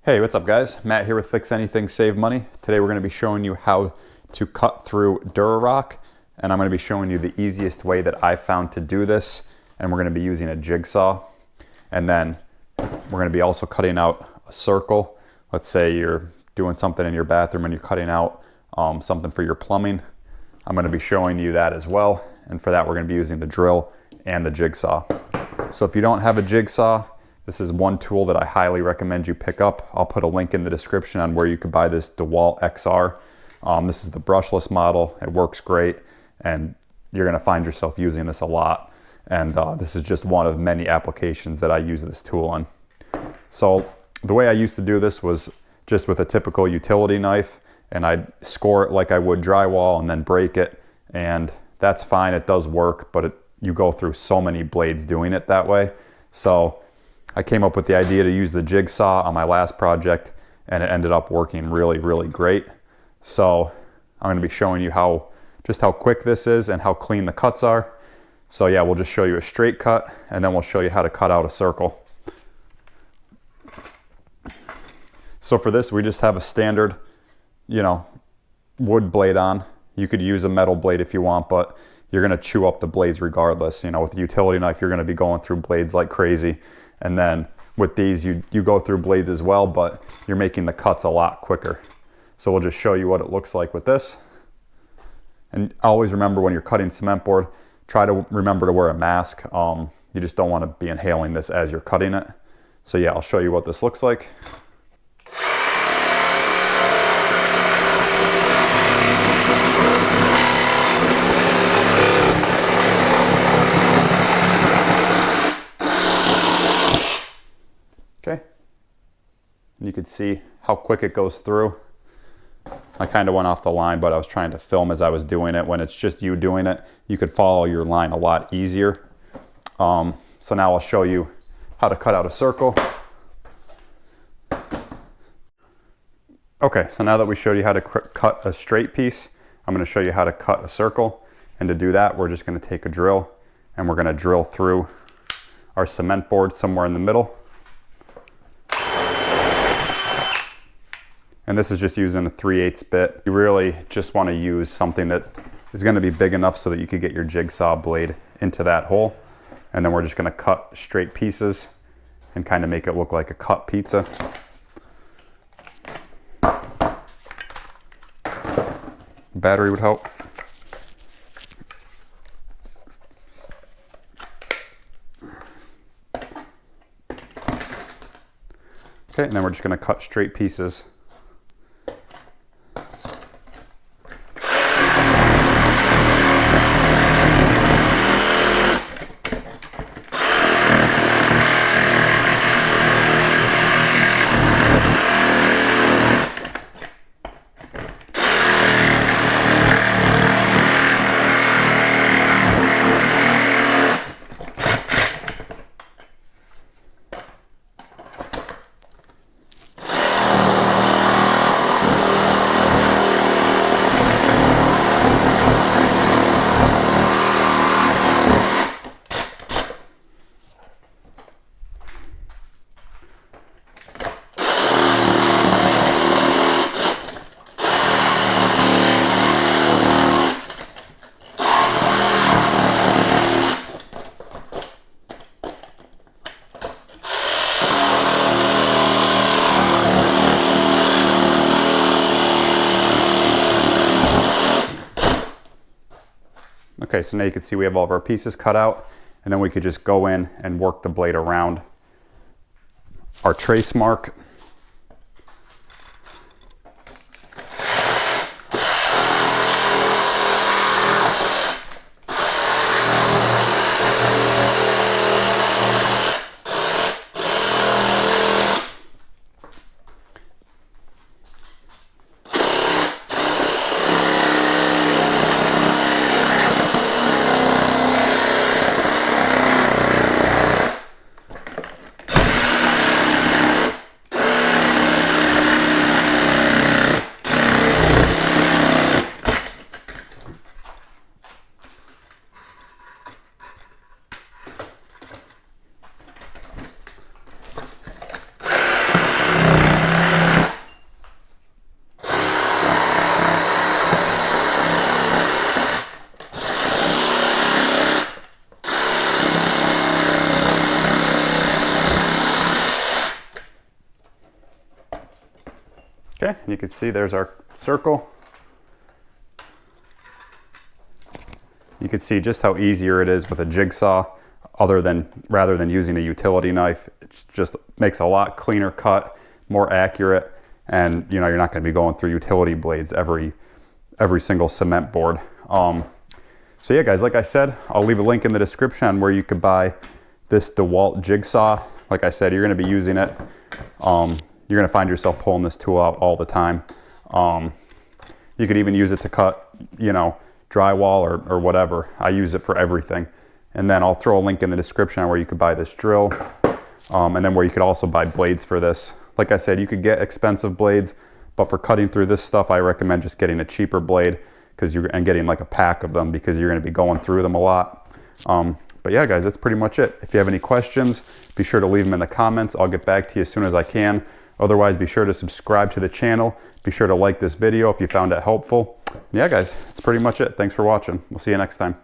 Hey, what's up guys? Matt here with Fix Anything Save Money. Today we're going to be showing you how to cut through Durock, and I'm going to be showing you the easiest way that I found to do this, and we're going to be using a jigsaw. And then we're going to be also cutting out a circle. Let's say you're doing something in your bathroom and you're cutting out something for your plumbing. I'm going to be showing you that as well, and for that we're going to be using the drill and the jigsaw. So if you don't have a jigsaw, this is one tool that I highly recommend you pick up. I'll put a link in the description on where you could buy this DeWalt XR. This is the brushless model. It works great, and you're gonna find yourself using this a lot. And this is just one of many applications that I use this tool on. So the way I used to do this was just with a typical utility knife, and I'd score it like I would drywall and then break it. And that's fine, it does work, but you go through so many blades doing it that way. So I came up with the idea to use the jigsaw on my last project, and it ended up working really, really great. So I'm going to be showing you just how quick this is and how clean the cuts are. So yeah, we'll just show you a straight cut, and then we'll show you how to cut out a circle. So for this, we just have a standard, wood blade on. You could use a metal blade if you want, but you're going to chew up the blades regardless. With the utility knife, you're going to be going through blades like crazy. And then with these, you go through blades as well, but you're making the cuts a lot quicker. So we'll just show you what it looks like with this. And always remember, when you're cutting cement board, try to remember to wear a mask. You just don't want to be inhaling this as you're cutting it. So yeah, I'll show you what this looks like. Okay, and you can see how quick it goes through. I kind of went off the line, but I was trying to film as I was doing it. When it's just you doing it, you could follow your line a lot easier. So now I'll show you how to cut out a circle. Okay, so now that we showed you how to cut a straight piece, I'm going to show you how to cut a circle. And to do that, we're just going to take a drill, and we're going to drill through our cement board somewhere in the middle. And this is just using a 3/8 bit. You really just want to use something that is going to be big enough so that you could get your jigsaw blade into that hole. And then we're just going to cut straight pieces and kind of make it look like a cut pizza. Battery would help. Okay, and then we're just going to cut straight pieces. Okay, so now you can see we have all of our pieces cut out, and then we could just go in and work the blade around our trace mark. And you can see there's our circle. You can see just how easier it is with a jigsaw rather than using a utility knife. It just makes a lot cleaner cut, more accurate, and you know, you're not going to be going through utility blades every single cement board. So yeah, guys, like I said, I'll leave a link in the description on where you could buy this DeWalt jigsaw. Like I said, you're going to be using it. You're going to find yourself pulling this tool out all the time. You could even use it to cut, you know, drywall or whatever. I use it for everything. And then I'll throw a link in the description on where you could buy this drill, and then where you could also buy blades for this. Like I said, you could get expensive blades, but for cutting through this stuff, I recommend just getting a cheaper blade and getting like a pack of them, because you're going to be going through them a lot. But yeah, guys, that's pretty much it. If you have any questions, be sure to leave them in the comments. I'll get back to you as soon as I can. Otherwise, be sure to subscribe to the channel. Be sure to like this video if you found it helpful. Yeah, guys, that's pretty much it. Thanks for watching. We'll see you next time.